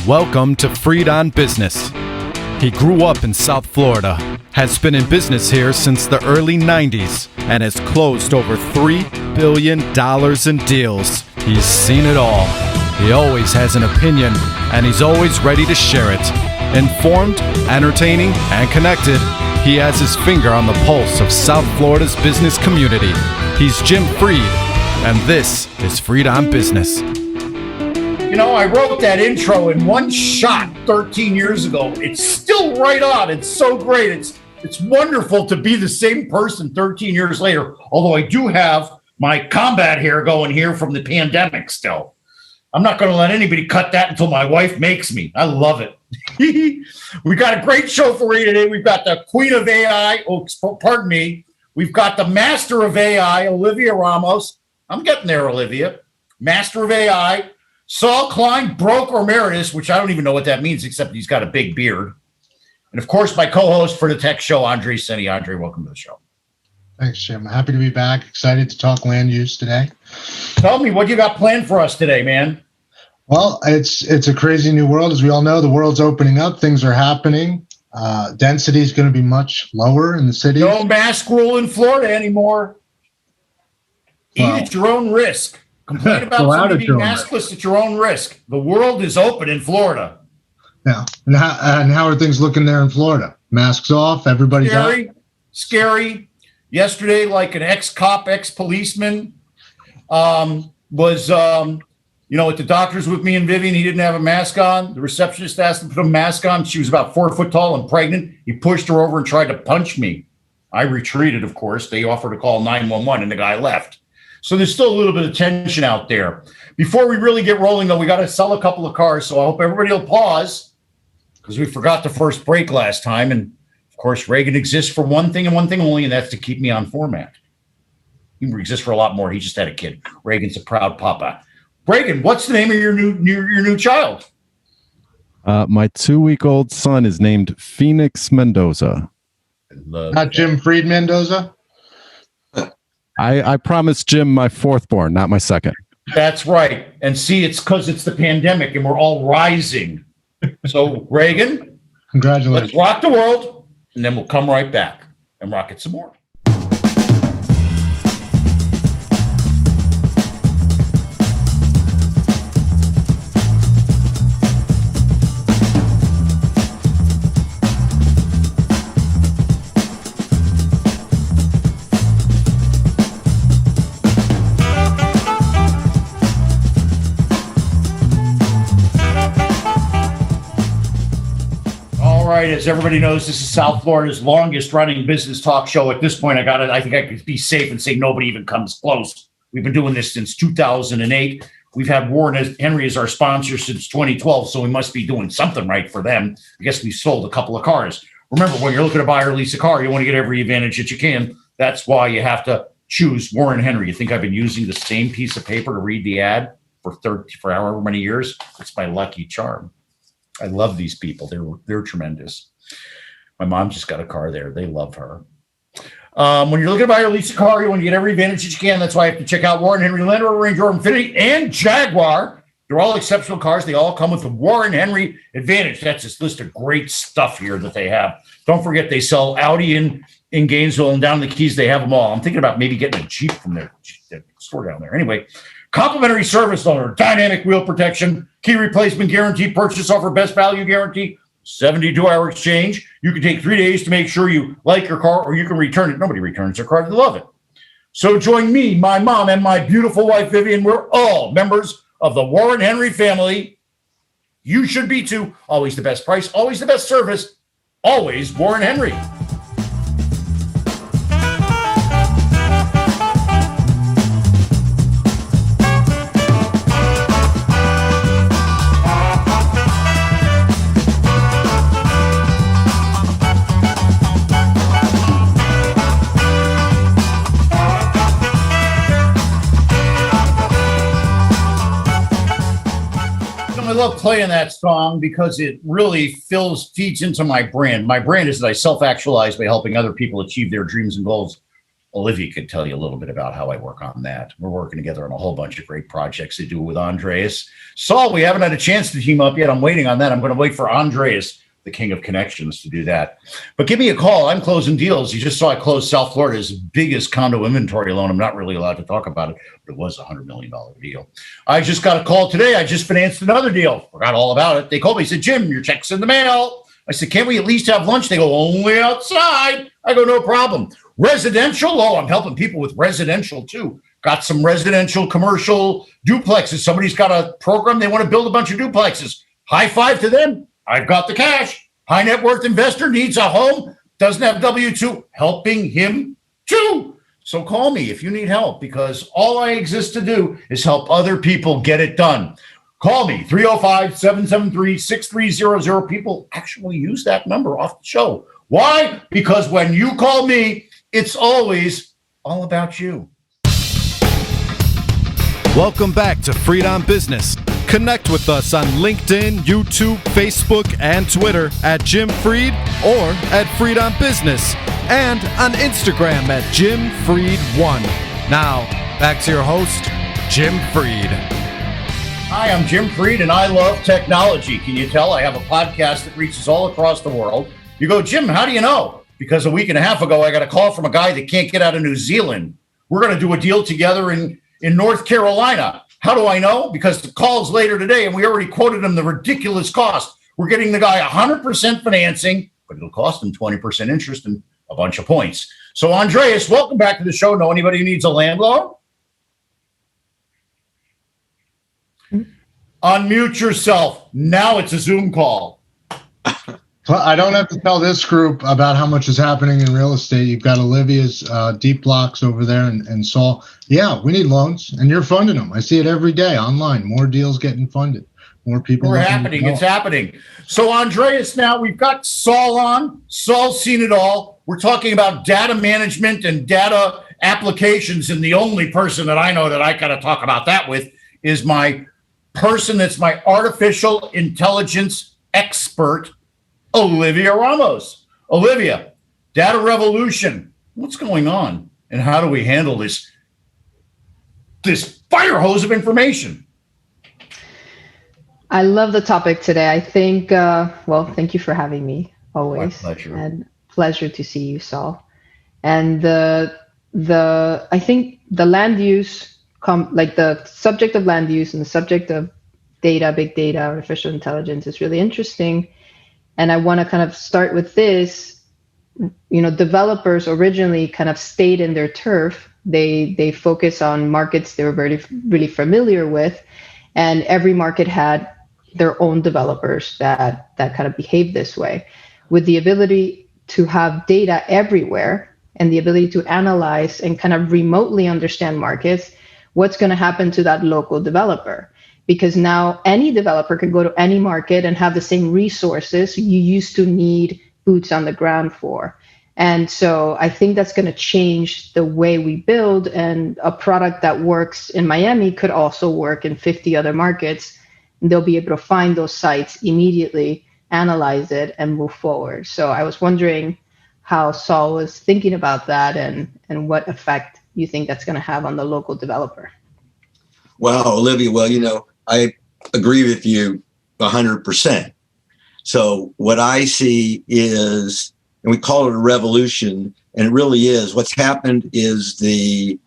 Welcome to Freed on Business. He grew up in South Florida, has been in business here since the early 90s, and has closed over $3 billion in deals. He's seen it all. He always has an opinion, and he's always ready to share it. Informed, entertaining, and connected, he has his finger on the pulse of South Florida's business community. He's Jim Freed, and this is Freed on Business. You know, I wrote that intro in one shot 13 years ago. It's still right on. It's so great. It's wonderful to be the same person 13 years later, although I do have my combat hair going here from the pandemic still. I'm not going to let anybody cut that until my wife makes me. I love it. We got a great show for you today. We've got the Queen of AI. Oh, pardon me. We've got the Master of AI, Olivia Ramos. I'm getting there, Olivia. Master of AI. Saul Klein, broker emeritus, which I don't even know what that means, except he's got a big beard. And, of course, my co-host for the tech show, Andreas Senie. Andre, welcome to the show. Thanks, Jim. Happy to be back. Excited to talk land use today. Tell me, what you got planned for us today, man? Well, it's a crazy new world. As we all know, the world's opening up. Things are happening. Density is going to be much lower in the city. No mask rule in Florida anymore. Eat at your own risk. Complain about somebody being maskless at your own risk. The world is open in Florida. Yeah. And how are things looking there in Florida? Masks off, everybody's out? Scary. Yesterday, like an ex-cop, ex-policeman was, at the doctor's with me and Vivian. He didn't have a mask on. The receptionist asked him to put a mask on. She was about 4 foot tall and pregnant. He pushed her over and tried to punch me. I retreated, of course. They offered to call 911, and the guy left. So there's still a little bit of tension out there. Before we really get rolling, though, we got to sell a couple of cars. So I hope everybody will pause because we forgot the first break last time. And, of course, Reagan exists for one thing and one thing only, and that's to keep me on format. He exists for a lot more. He just had a kid. Reagan's a proud papa. Reagan, what's the name of your new child? My 2-week-old son is named Phoenix Mendoza. Not Jim Freed Mendoza? I promised Jim my fourth born, not my second. That's right. And see, it's because it's the pandemic and we're all rising. So, Reagan, congratulations. Let's rock the world, and then we'll come right back and rock it some more. As everybody knows, this is South Florida's longest running business talk show. At this point, I think I could be safe and say nobody even comes close. We've been doing this since 2008. We've had Warren Henry as our sponsor since 2012, so we must be doing something right for them. I guess we sold a couple of cars. Remember, when you're looking to buy or lease a car, you want to get every advantage that you can. That's why you have to choose Warren Henry. You think I've been using the same piece of paper to read the ad for however many years? It's my lucky charm. I love these people. They're tremendous. My mom just got a car there. They love her. When you're looking to buy or lease a car, you want to get every advantage that you can. That's why you have to check out Warren Henry, Land Rover, Range Rover, Infiniti, and Jaguar. They're all exceptional cars. They all come with the Warren Henry Advantage. That's this list of great stuff here that they have. Don't forget, they sell Audi in Gainesville and down in the Keys. They have them all. I'm thinking about maybe getting a Jeep from their store down there. Anyway, complimentary service loaner, dynamic wheel protection, key replacement guarantee, purchase offer, best value guarantee, 72-hour exchange. You can take 3 days to make sure you like your car, or you can return it. Nobody returns their car. They love it. So join me, my mom, and my beautiful wife, Vivian. We're all members of the Warren Henry family. You should be too. Always the best price, always the best service, always Warren Henry. I love playing that song because it really feeds into my brand. My brand is that I self-actualize by helping other people achieve their dreams and goals. Olivia could tell you a little bit about how I work on that. We're working together on a whole bunch of great projects to do with Andreas. Saul, we haven't had a chance to team up yet. I'm waiting on that. I'm going to wait for Andreas, the king of connections, to do that. But give me a call. I'm closing deals. You just saw I close South Florida's biggest condo inventory loan. I'm not really allowed to talk about it, but it was a $100 million deal. I just got a call today. I just financed another deal. Forgot all about it. They called me, said, Jim, your check's in the mail. I said, can't we at least have lunch? They go, only outside. I go, no problem. Residential? Oh, I'm helping people with residential too. Got some residential commercial duplexes. Somebody's got a program. They want to build a bunch of duplexes. High five to them. I've got the cash. High net worth investor needs a home. Doesn't have W-2. Helping him too. So call me if you need help, because all I exist to do is help other people get it done. Call me, 305-773-6300. People actually use that number off the show. Why? Because when you call me, it's always all about you. Welcome back to Freed on Business. Connect with us on LinkedIn, YouTube, Facebook, and Twitter at Jim Freed or at Freed on Business, and on Instagram at Jim Freed1. Now, back to your host, Jim Freed. Hi, I'm Jim Freed, and I love technology. Can you tell? I have a podcast that reaches all across the world. You go, Jim, how do you know? Because a week and a half ago, I got a call from a guy that can't get out of New Zealand. We're going to do a deal together in North Carolina. How do I know? Because the call's later today, and we already quoted him the ridiculous cost. We're getting the guy 100% financing, but it'll cost him 20% interest and a bunch of points. So, Andreas, welcome back to the show. Know anybody who needs a land loan? Unmute yourself. Now it's a Zoom call. I don't have to tell this group about how much is happening in real estate. You've got Olivia's deep blocks over there and Saul. Yeah, we need loans, and you're funding them. I see it every day online. More deals getting funded. More people. We're happening. It's happening. So, Andreas, now we've got Saul on. Saul's seen it all. We're talking about data management and data applications, and the only person that I know that I got to talk about that with is my person that's my artificial intelligence expert, Olivia Ramos. Olivia, data revolution. What's going on, and how do we handle this fire hose of information? I love the topic today. I think, thank you for having me always. My pleasure. And pleasure to see you, Saul. And I think the land use, like the subject of land use and the subject of data, big data, artificial intelligence is really interesting. And I want to kind of start with this. Developers originally kind of stayed in their turf. They focus on markets they were really familiar with, and every market had their own developers that kind of behave this way. With the ability to have data everywhere and the ability to analyze and kind of remotely understand markets, what's going to happen to that local developer? Because now any developer can go to any market and have the same resources you used to need boots on the ground for. And so I think that's going to change the way we build, and a product that works in Miami could also work in 50 other markets. And they'll be able to find those sites immediately, analyze it, and move forward. So I was wondering how Saul was thinking about that and what effect you think that's going to have on the local developer. Wow, Olivia, I agree with you 100%. So what I see is, and we call it a revolution, and it really is, what's happened is the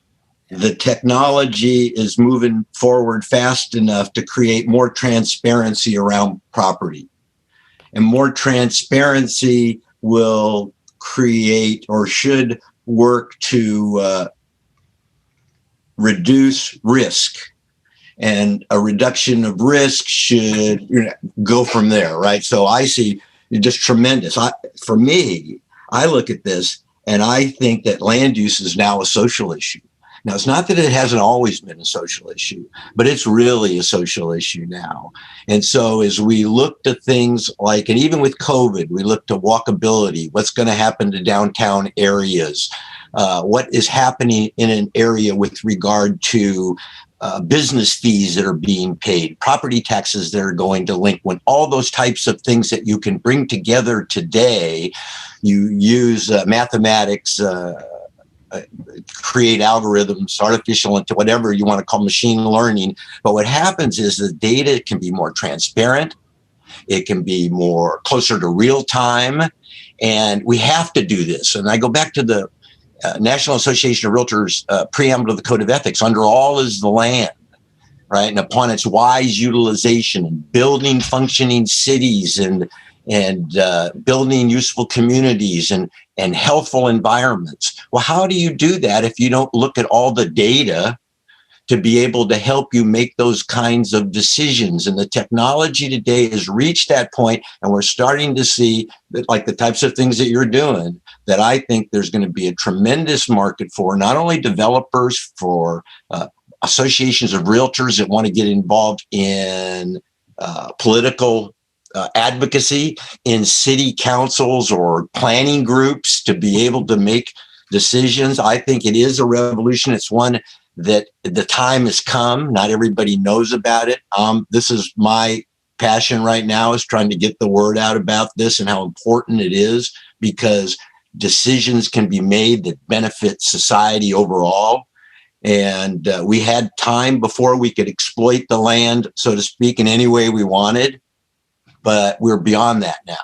technology is moving forward fast enough to create more transparency around property. And more transparency will create, or should work to reduce risk. And a reduction of risk should go from there, right? So I see just tremendous. For me, I look at this and I think that land use is now a social issue. Now, it's not that it hasn't always been a social issue, but it's really a social issue now. And so as we look to things like, and even with COVID, we look to walkability, what's going to happen to downtown areas, what is happening in an area with regard to business fees that are being paid, property taxes that are going delinquent, all those types of things that you can bring together today. You use mathematics, create algorithms, artificial into whatever you want to call machine learning. But what happens is the data can be more transparent. It can be more closer to real time. And we have to do this. And I go back to the National Association of Realtors preamble to the Code of Ethics. Under all is the land, right? And upon its wise utilization and building functioning cities and building useful communities and healthful environments. Well, how do you do that if you don't look at all the data to be able to help you make those kinds of decisions? And the technology today has reached that point, and we're starting to see that, like the types of things that you're doing, that I think there's going to be a tremendous market for, not only developers, for associations of realtors that want to get involved in political advocacy, in city councils or planning groups to be able to make decisions. I think it is a revolution. It's one that the time has come. Not everybody knows about it. This is my passion right now, is trying to get the word out about this and how important it is, because decisions can be made that benefit society overall. And we had time before we could exploit the land, so to speak, in any way we wanted, but we're beyond that now.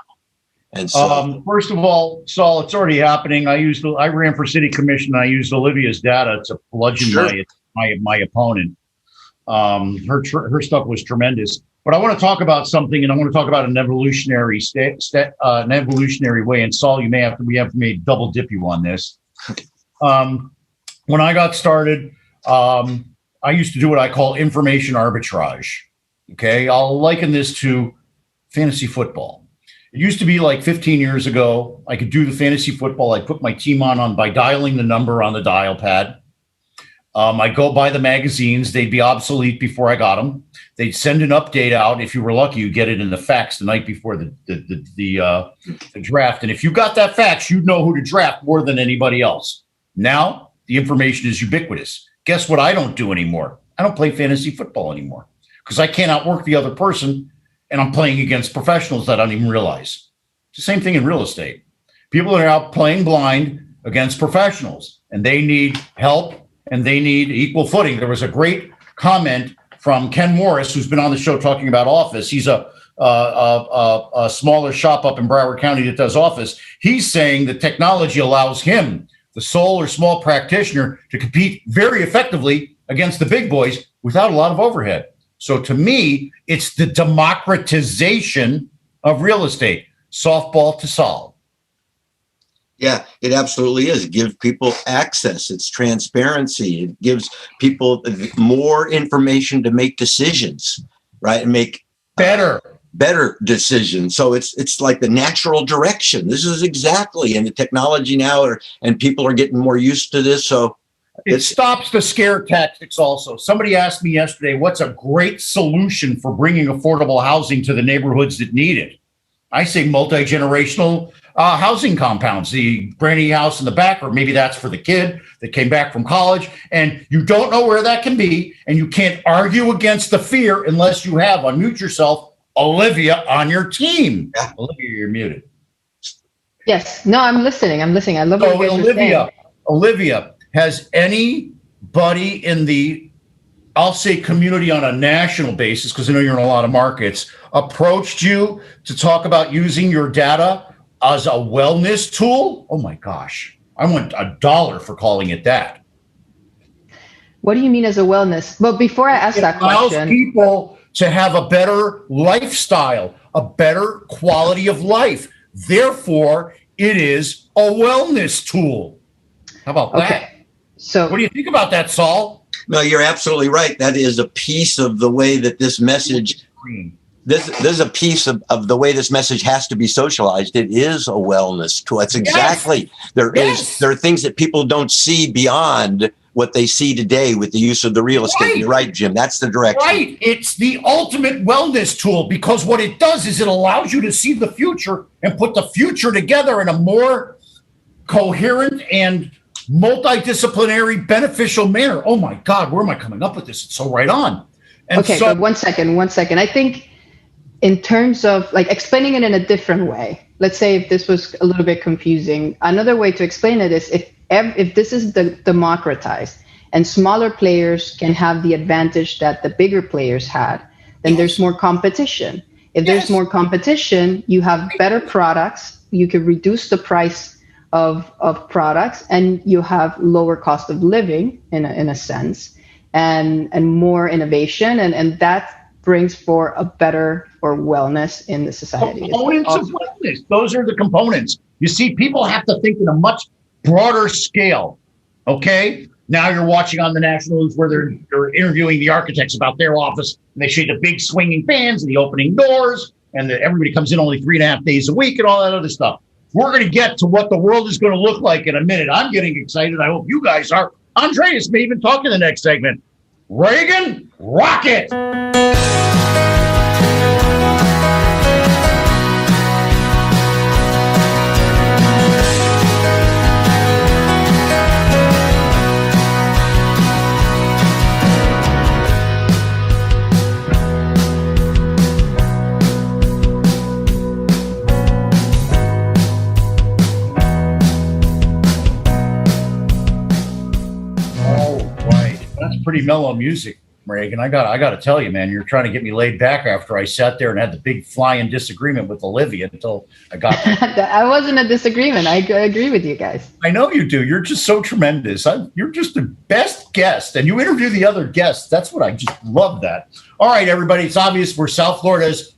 And so, first of all, Saul, it's already happening. I ran for city commission. I used Olivia's data to bludgeon my opponent. Her stuff was tremendous. But I want to talk about something, and I want to talk about an evolutionary an evolutionary way. And Saul, we have to double dip you on this. When I got started, I used to do what I call information arbitrage. Okay, I'll liken this to fantasy football. It used to be like 15 years ago, I could do the fantasy football. I'd put my team on by dialing the number on the dial pad. I'd go buy the magazines. They'd be obsolete before I got them. They'd send an update out. If you were lucky, you'd get it in the fax the night before the draft. And if you got that fax, you'd know who to draft more than anybody else. Now, the information is ubiquitous. Guess what I don't do anymore? I don't play fantasy football anymore because I can't outwork the other person, and I'm playing against professionals that I don't even realize. It's the same thing in real estate. People are out playing blind against professionals, and they need help, and they need equal footing. There was a great comment from Ken Morris, who's been on the show talking about office. He's a smaller shop up in Broward County that does office. He's saying that technology allows him, the sole or small practitioner, to compete very effectively against the big boys without a lot of overhead. So to me, it's the democratization of real estate. Softball to Saul. Yeah, it absolutely is. It gives people access. It's transparency. It gives people more information to make decisions, right? And make better decisions. So it's like the natural direction. This is exactly, and the technology now, and people are getting more used to this. So it stops the scare tactics also. Somebody asked me yesterday, what's a great solution for bringing affordable housing to the neighborhoods that need it? I say multi-generational housing compounds, the granny house in the back, or maybe that's for the kid that came back from college, and you don't know where that can be, and you can't argue against the fear unless you have, unmute yourself, Olivia on your team. Yeah. Olivia, you're muted. Yes. No, I'm listening. I love what you guys are saying. Olivia, has anybody in the, I'll say, community on a national basis, because I know you're in a lot of markets, approached you to talk about using your data as a wellness tool? Oh my gosh, I want $1 for calling it that. What do you mean as a wellness? Well, before I ask that question, it allows people to have a better lifestyle, a better quality of life. Therefore, it is a wellness tool. How about that? So what do you think about that, Saul? No, you're absolutely right. That is a piece of the way that this message, this is a piece of the way this message has to be socialized. It is a wellness tool. That's exactly, there are things that people don't see beyond what they see today with the use of the real estate. Right. You're right, Jim. That's the direction. Right. It's the ultimate wellness tool, because what it does is it allows you to see the future and put the future together in a more coherent and multidisciplinary, beneficial manner. Oh my God, where am I coming up with this? It's so right on. And okay, so, but one second. I think in terms of like explaining it in a different way, let's say if this was a little bit confusing, another way to explain it is if if this is democratized and smaller players can have the advantage that the bigger players had, then there's more competition. If there's more competition, you have better products. You can reduce the price of products, and you have lower cost of living in a sense, and more innovation, and that brings for a better or wellness in the society. Components of wellness. Those are the components. You see, people have to think in a much broader scale. Okay? Now you're watching on the national news where they're interviewing the architects about their office, and they show you the big swinging fans and the opening doors, and everybody comes in only 3.5 days a week and all that other stuff. We're going to get to what the world is going to look like in a minute. I'm getting excited. I hope you guys are. Andreas may even talk in the next segment. Reagan, rock it! Pretty mellow music, Reagan. I got to tell you, man, you're trying to get me laid back after I sat there and had the big flying disagreement with Olivia until I got I wasn't a disagreement. I agree with you guys. I know you do. You're just so tremendous. You're just the best guest, and you interview the other guests. That's what I just love that. All right, everybody. It's obvious we're South Florida's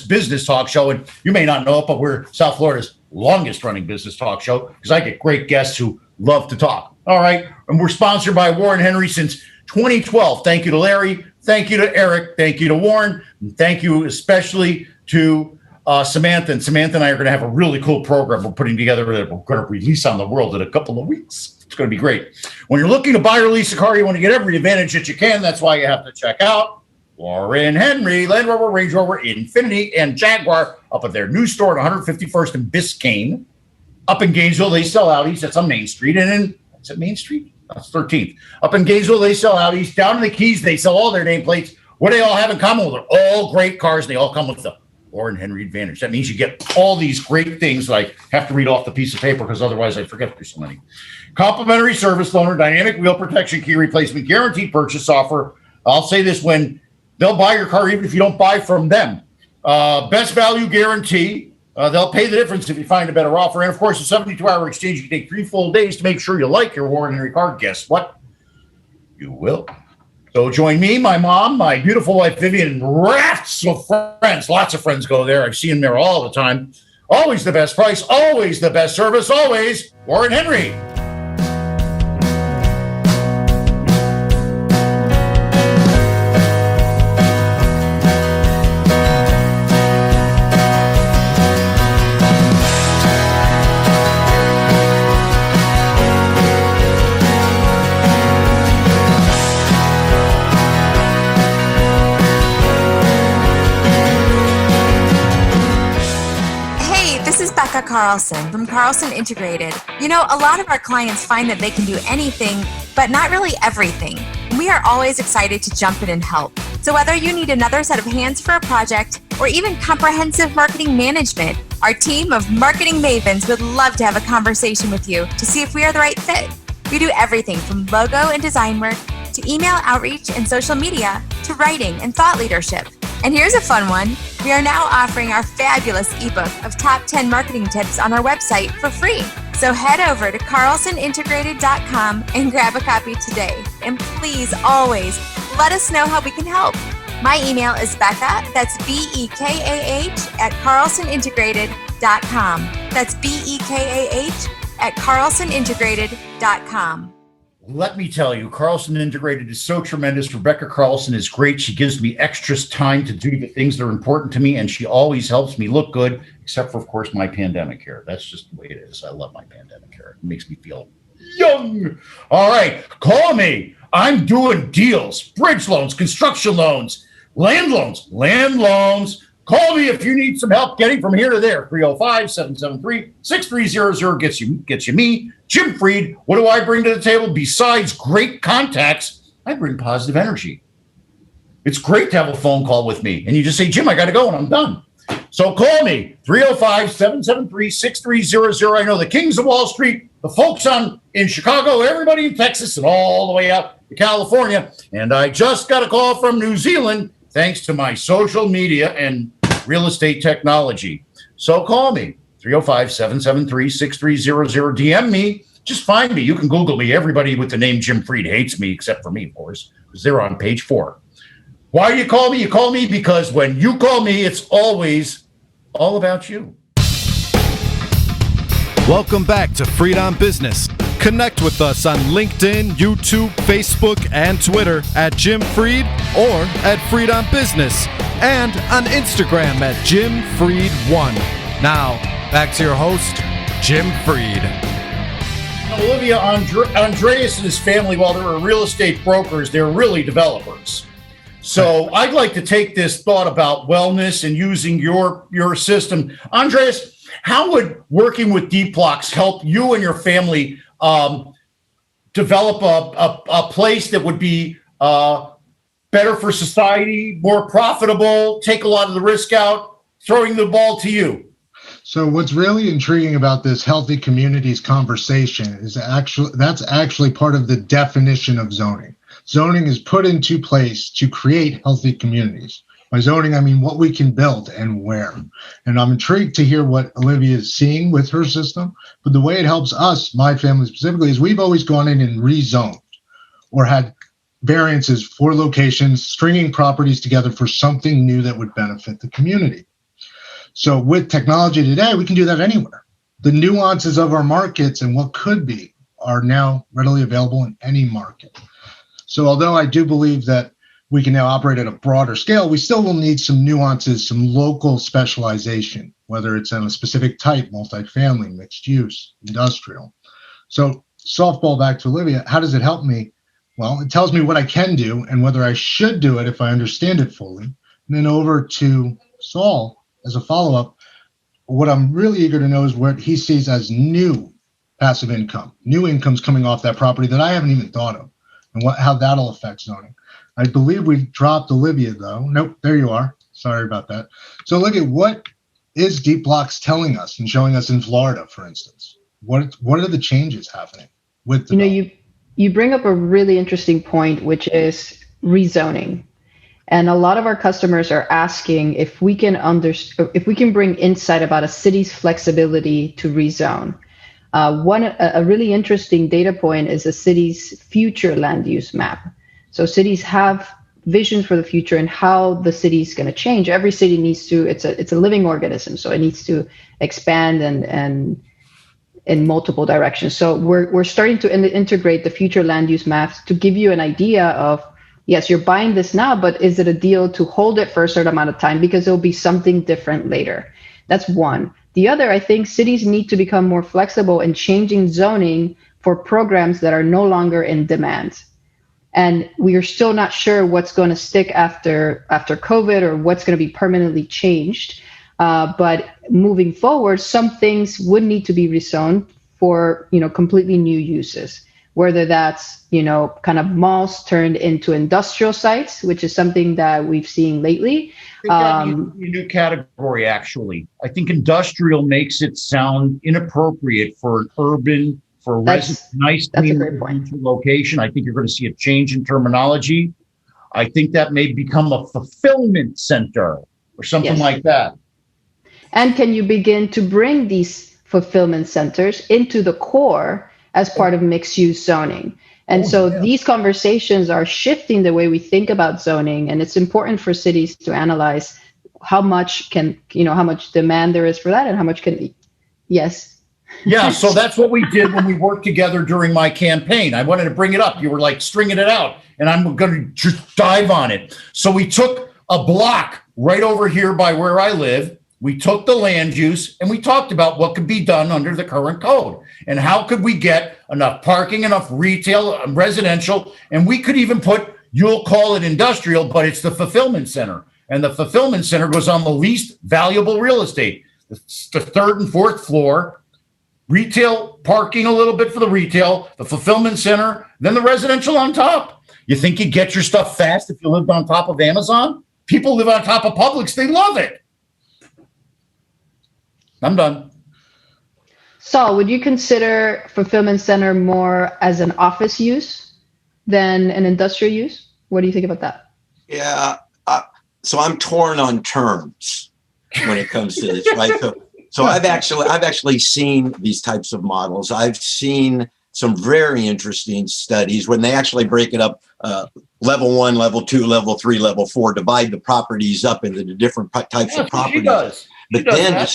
business talk show, and you may not know it, but we're South Florida's longest running business talk show because I get great guests who love to talk. All right. And we're sponsored by Warren Henry since 2012. Thank you to Larry. Thank you to Eric. Thank you to Warren. And thank you especially to Samantha. And Samantha and I are going to have a really cool program we're putting together that we're going to release on the world in a couple of weeks. It's going to be great. When you're looking to buy or lease a car, you want to get every advantage that you can. That's why you have to check out Warren Henry, Land Rover, Range Rover, Infiniti, and Jaguar up at their new store at 151st and Biscayne. Up in Gainesville, they sell Audis. That's on Main Street. And in Is it Main Street? That's 13th. Up in Gainesville, they sell Audis. Down in the Keys, they sell all their nameplates. What do they all have in common? Well, they're all great cars, and they all come with the Warren Henry Advantage. That means you get all these great things that I have to read off the piece of paper because otherwise I forget there's so many. Complimentary service loaner, dynamic wheel protection, key replacement, guaranteed purchase offer. I'll say this when they'll buy your car, even if you don't buy from them. Best value guarantee. They'll pay the difference if you find a better offer. And, of course, a 72-hour exchange. You can take 3 full days to make sure you like your Warren Henry car. Guess what? You will. So join me, my mom, my beautiful wife, Vivian, and rafts of friends. Lots of friends go there. I've seen them there all the time. Always the best price. Always the best service. Always Warren Henry. Carlson from Carlson Integrated. You know, a lot of our clients find that they can do anything, but not really everything. We are always excited to jump in and help. So whether you need another set of hands for a project or even comprehensive marketing management, our team of marketing mavens would love to have a conversation with you to see if we are the right fit. We do everything from logo and design work to email outreach and social media to writing and thought leadership. And here's a fun one. We are now offering our fabulous ebook of top 10 marketing tips on our website for free. So head over to carlsonintegrated.com and grab a copy today. And please always let us know how we can help. My email is Becca, that's BEKAH at carlsonintegrated.com. That's BEKAH at carlsonintegrated.com. Let me tell you, Carlson Integrated is so tremendous. Rebecca Carlson is great. She gives me extra time to do the things that are important to me, and she always helps me look good, except for, of course, my pandemic hair. That's just the way it is. I love my pandemic hair. It makes me feel young. All right, call me. I'm doing deals, bridge loans, construction loans, land loans. Call me if you need some help getting from here to there. 305-773-6300 gets you me, Jim Freed. What do I bring to the table? Besides great contacts, I bring positive energy. It's great to have a phone call with me. And you just say, Jim, I got to go, and I'm done. So call me, 305-773-6300. I know the kings of Wall Street, the folks in Chicago, everybody in Texas, and all the way out to California. And I just got a call from New Zealand thanks to my social media and real estate technology. So call me, 305-773-6300. DM me. Just find me. You can Google me. Everybody with the name Jim Fried hates me, except for me, of course, because they're on page 4. Why do you call me? You call me because when you call me, it's always all about you. Welcome back to Fried on Business. Connect with us on LinkedIn, YouTube, Facebook, and Twitter at Jim Fried or at Fried on Business, and on Instagram at Jim Fried 1. Now, back to your host, Jim Fried. Olivia, Andreas and his family, while they're real estate brokers, they're really developers. So I'd like to take this thought about wellness and using your system. Andreas, how would working with Deep Blocks help you and your family develop a place that would be better for society, more profitable, take a lot of the risk out, throwing the ball to you? So what's really intriguing about this healthy communities conversation is that's actually part of the definition of zoning. Zoning is put into place to create healthy communities. By zoning, I mean what we can build and where. And I'm intrigued to hear what Olivia is seeing with her system. But the way it helps us, my family specifically, is we've always gone in and rezoned or had variances for locations, stringing properties together for something new that would benefit the community. So with technology today, we can do that anywhere. The nuances of our markets and what could be are now readily available in any market. So although I do believe that we can now operate at a broader scale, we still will need some nuances, some local specialization, whether it's in a specific type, multifamily, mixed use, industrial. So softball back to Olivia, how does it help me? Well, it tells me what I can do and whether I should do it if I understand it fully. And then over to Saul, as a follow-up, what I'm really eager to know is what he sees as new passive income, new incomes coming off that property that I haven't even thought of, and how that'll affect zoning. I believe we dropped Olivia, though. Nope, there you are. Sorry about that. So look at what is Deep Blocks telling us and showing us in Florida, for instance. What are the changes happening with the you bring up a really interesting point, which is rezoning. And a lot of our customers are asking if we can bring insight about a city's flexibility to rezone. A really interesting data point is a city's future land use map. So cities have visions for the future and how the city is going to change. Every city needs to. It's a living organism, so it needs to expand and in multiple directions. So we're starting to integrate the future land use maps to give you an idea of, yes, you're buying this now, but is it a deal to hold it for a certain amount of time because there'll be something different later? That's one. The other, I think cities need to become more flexible in changing zoning for programs that are no longer in demand. And we are still not sure what's going to stick after COVID or what's going to be permanently changed. But moving forward, some things would need to be rezoned for, completely new uses. Whether that's, kind of malls turned into industrial sites, which is something that we've seen lately. A new category, actually. I think industrial makes it sound inappropriate for an urban, for a nice, clean location. I think you're going to see a change in terminology. I think that may become a fulfillment center or something like that. And can you begin to bring these fulfillment centers into the core as part of mixed-use zoning? And these conversations are shifting the way we think about zoning, and it's important for cities to analyze how much demand there is for that and how much can. Yes. Yeah, so that's what we did when we worked together during my campaign. I wanted to bring it up. You were like stringing it out, and I'm going to just dive on it. So we took a block right over here by where I live. We took the land use and we talked about what could be done under the current code and how could we get enough parking, enough retail, residential, and we could even put, you'll call it industrial, but it's the fulfillment center. And the fulfillment center goes on the least valuable real estate, the third and fourth floor, retail, parking a little bit for the retail, the fulfillment center, then the residential on top. You think you get your stuff fast if you lived on top of Amazon? People live on top of Publix. They love it. I'm done. Saul, would you consider fulfillment center more as an office use than an industrial use? What do you think about that? Yeah. So I'm torn on terms when it comes to this, right? So I've actually seen these types of models. I've seen some very interesting studies when they actually break it up, level 1, level 2, level 3, level 4, divide the properties up into the different types of properties. But then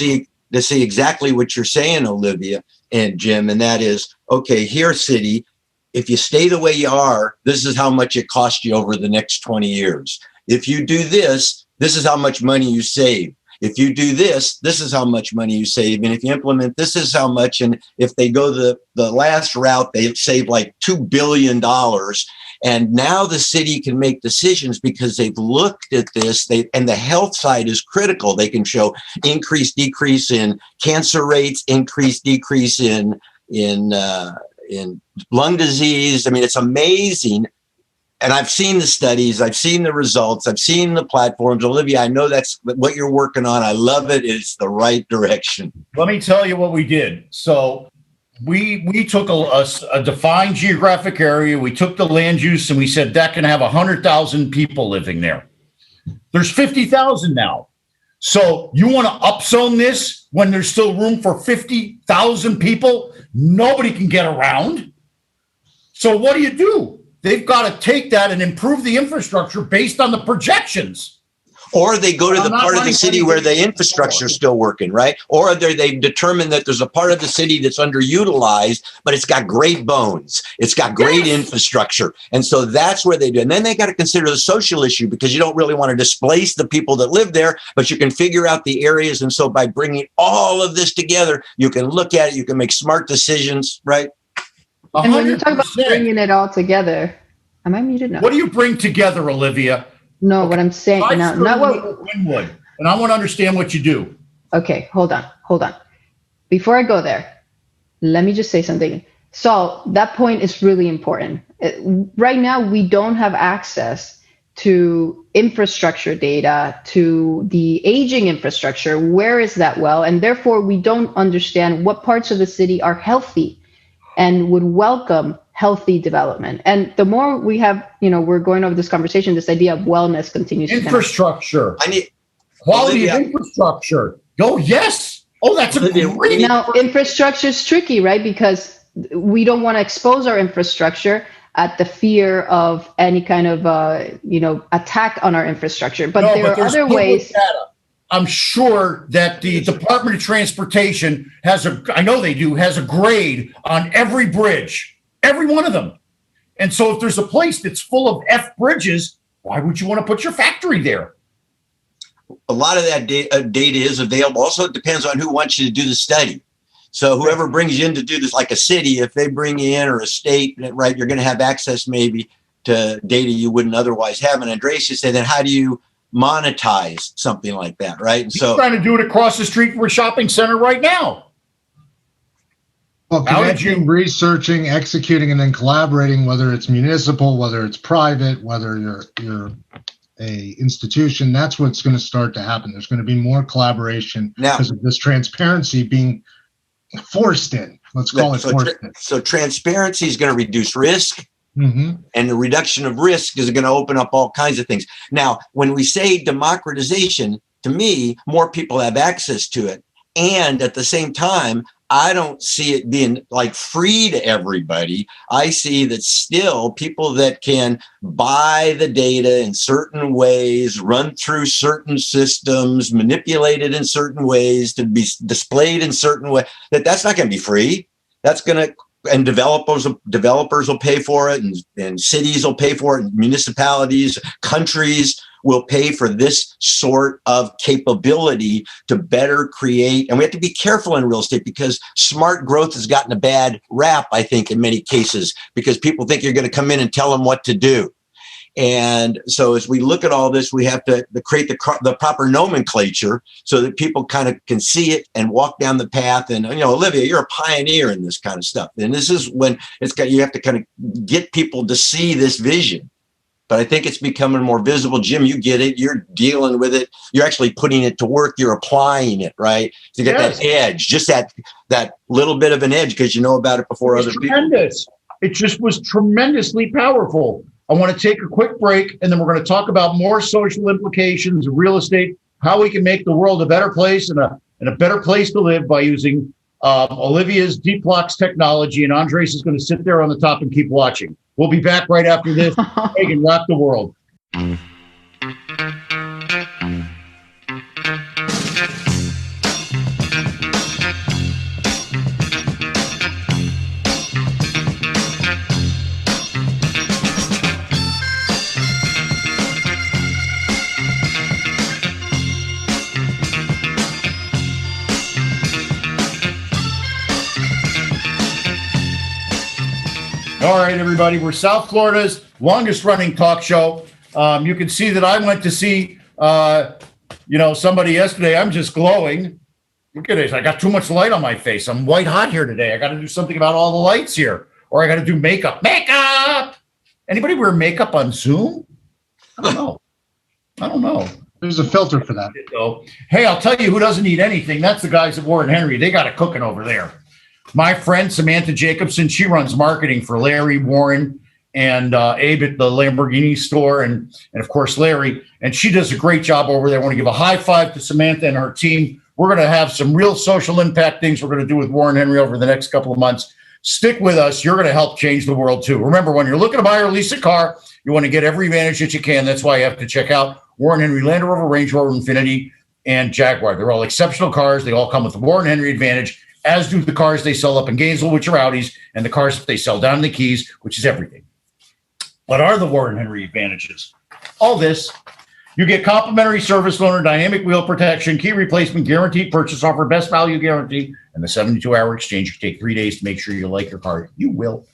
to see exactly what you're saying, Olivia and Jim, and that is, okay, here, city, if you stay the way you are, this is how much it costs you over the next 20 years. If you do this, this is how much money you save. If you do this, this is how much money you save. And if you implement, this is how much. And if they go the last route, they save like $2 billion. And now the city can make decisions because they've looked at this. And the health side is critical. They can show increase, decrease in cancer rates, increase, decrease in lung disease. I mean, it's amazing. And I've seen the studies, I've seen the results, I've seen the platforms. Olivia, I know that's what you're working on. I love it. It's the right direction. Let me tell you what we did. So we took a defined geographic area. We took the land use and we said that can have 100,000 people living there. There's 50,000 now. So you want to upzone this when there's still room for 50,000 people? Nobody can get around. So what do? They've got to take that and improve the infrastructure based on the projections. Or they go to the part of the city where the infrastructure is still working, right? Or they've determined that there's a part of the city that's underutilized, but it's got great bones. It's got great infrastructure. And so that's where they do. And then they got to consider the social issue because you don't really want to displace the people that live there, but you can figure out the areas. And so by bringing all of this together, you can look at it, you can make smart decisions, right? 100%. And when you talk about bringing it all together, am I muted now? What do you bring together, Olivia? No, what I'm saying now, not what Winwood, and I want to understand what you do. Okay, hold on. Before I go there, let me just say something. So that point is really important. Right now, we don't have access to infrastructure data, to the aging infrastructure. Where is that well? And therefore, we don't understand what parts of the city are healthy and would welcome healthy development. And the more we have, we're going over this conversation, this idea of wellness continues. Infrastructure. I need quality of infrastructure. Oh, yes. Oh, that's a great. Now, infrastructure is tricky, right? Because we don't want to expose our infrastructure at the fear of any kind of, attack on our infrastructure. But there are other ways. Data. I'm sure that the Department of Transportation has a grade on every bridge, every one of them. And so if there's a place that's full of F bridges, why would you want to put your factory there? A lot of that data is available. Also, it depends on who wants you to do the study. So whoever brings you in to do this, like a city, if they bring you in, or a state, right, you're going to have access maybe to data you wouldn't otherwise have. And Andreas, you say, then how do you monetize something like that, right? And so trying to do it across the street from a shopping center right now. Well, connecting, researching, executing, and then collaborating, whether it's municipal, whether it's private, whether you're a institution, that's what's going to start to happen. There's going to be more collaboration because of this transparency being forced in. Let's call it forced in. So transparency is going to reduce risk. Mm-hmm. And the reduction of risk is going to open up all kinds of things. Now, when we say democratization, to me, more people have access to it. And at the same time, I don't see it being like free to everybody. I see that still people that can buy the data in certain ways, run through certain systems, manipulate it in certain ways to be displayed in certain ways, that's not going to be free. That's going to, and developers will pay for it, and cities will pay for it, and municipalities, countries will pay for this sort of capability to better create. And we have to be careful in real estate because smart growth has gotten a bad rap, I think, in many cases, because people think you're going to come in and tell them what to do. And so as we look at all this, we have to create the proper nomenclature so that people kind of can see it and walk down the path. And, Olivia, you're a pioneer in this kind of stuff. And this is when you have to kind of get people to see this vision. but I think it's becoming more visible. Jim, you get it. You're dealing with it. You're actually putting it to work. You're applying it, right? To get that edge, just that little bit of an edge because you know about it before other people. It just was tremendously powerful. I want to take a quick break, and then we're going to talk about more social implications of real estate, how we can make the world a better place and a better place to live by using Olivia's Deep Blocks technology. And Andres is going to sit there on the top and keep watching. We'll be back right after this. Megan, rock the world. All right, everybody, we're South Florida's longest running talk show. You can see that I went to see, somebody yesterday. I'm just glowing. Look at this. I got too much light on my face. I'm white hot here today. I got to do something about all the lights here, or I got to do makeup. Makeup! Anybody wear makeup on Zoom? I don't know. There's a filter for that. Hey, I'll tell you who doesn't need anything. That's the guys at Warren Henry. They got it cooking over there. My friend Samantha Jacobson, she runs marketing for Larry, Warren, and Abe at the Lamborghini store, and of course Larry. And she does a great job over there. I want to give a high five to Samantha and her team. We're going to have some real social impact things we're going to do with Warren Henry over the next couple of months. Stick with us. You're going to help change the world too. Remember, when you're looking to buy or lease a car, you want to get every advantage that you can. That's why you have to check out Warren Henry Land Rover, Range Rover, Infiniti, and Jaguar. They're all exceptional cars. They all come with the Warren Henry advantage, as do the cars they sell up in Gainesville, which are Audis, and the cars that they sell down in the Keys, which is everything. What are the Warren Henry advantages? All this. You get complimentary service loaner, dynamic wheel protection, key replacement, guaranteed purchase offer, best value guarantee, and the 72-hour exchange. You take 3 days to make sure you like your car. You will.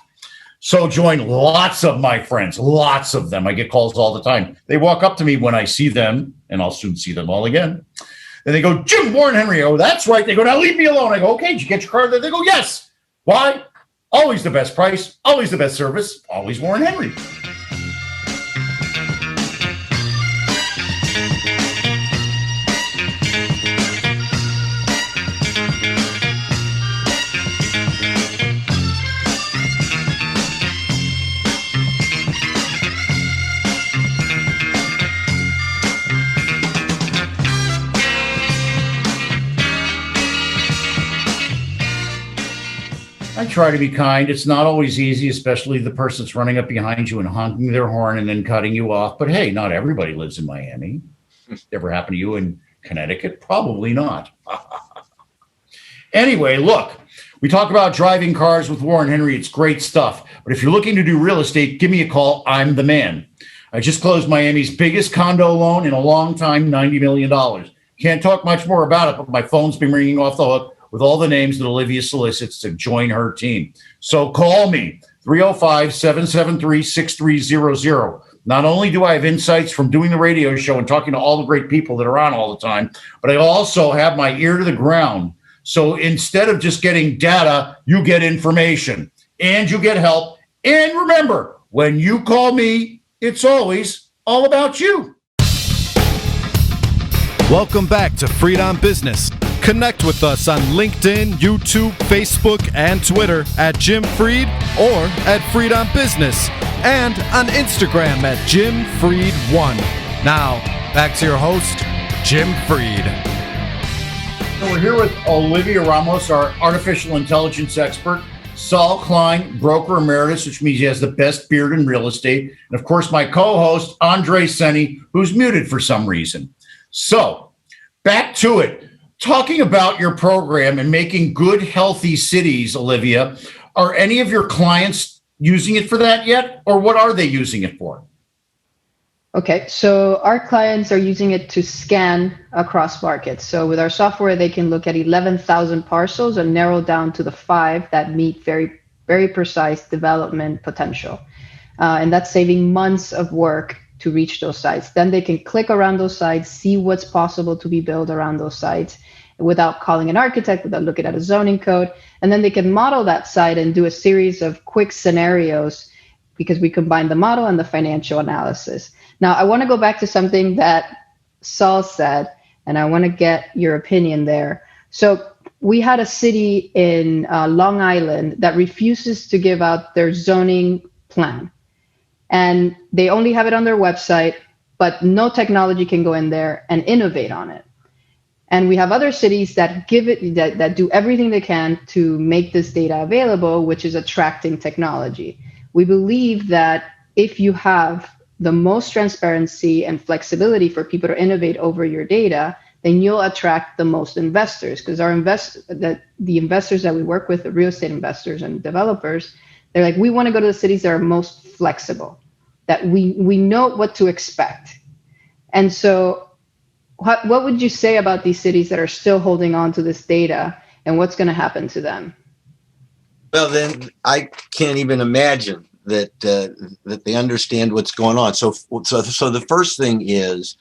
So join lots of my friends, lots of them. I get calls all the time. They walk up to me when I see them, and I'll soon see them all again. And they go, Jim, Warren Henry. Oh, that's right. They go, now leave me alone. I go, okay, did you get your car there? They go, yes. Why? Always the best price, always the best service, always Warren Henry. I try to be kind. It's not always easy, especially the person that's running up behind you and honking their horn and then cutting you off. But hey, not everybody lives in Miami. Ever happened to you in Connecticut? Probably not. Anyway, look, we talk about driving cars with Warren Henry. It's great stuff. But if you're looking to do real estate, give me a call. I'm the man. I just closed Miami's biggest condo loan in a long time, $90 million. Can't talk much more about it, but my phone's been ringing off the hook with all the names that Olivia solicits to join her team. So call me, 305-773-6300. Not only do I have insights from doing the radio show and talking to all the great people that are on all the time, but I also have my ear to the ground. So instead of just getting data, you get information and you get help. And remember, when you call me, it's always all about you. Welcome back to Freedom Business. Connect with us on LinkedIn, YouTube, Facebook, and Twitter at Jim Freed or at Freedom Business, and on Instagram at Jim Freed1. Now, back to your host, Jim Freed. So we're here with Olivia Ramos, our artificial intelligence expert, Saul Klein, broker emeritus, which means he has the best beard in real estate, and of course my co-host, Andreas Senie, who's muted for some reason. So, back to it. Talking about your program and making good, healthy cities, Olivia, are any of your clients using it for that yet? Or what are they using it for? Okay, so our clients are using it to scan across markets. So with our software, they can look at 11,000 parcels and narrow down to the 5 that meet very, very precise development potential. And that's saving months of work to reach those sites. Then they can click around those sites, see what's possible to be built around those sites without calling an architect, without looking at a zoning code. And then they can model that site and do a series of quick scenarios because we combine the model and the financial analysis. Now, I want to go back to something that Saul said, and I want to get your opinion there. So we had a city in Long Island that refuses to give out their zoning plan. And they only have it on their website, but no technology can go in there and innovate on it. And we have other cities that give it, that do everything they can to make this data available, which is attracting technology. We believe that if you have the most transparency and flexibility for people to innovate over your data, then you'll attract the most investors, because the investors that we work with, the real estate investors and developers, they're like, we want to go to the cities that are most flexible, that we know what to expect. And so what would you say about these cities that are still holding on to this data, and what's going to happen to them? Well, then I can't even imagine that they understand what's going on. So the first thing is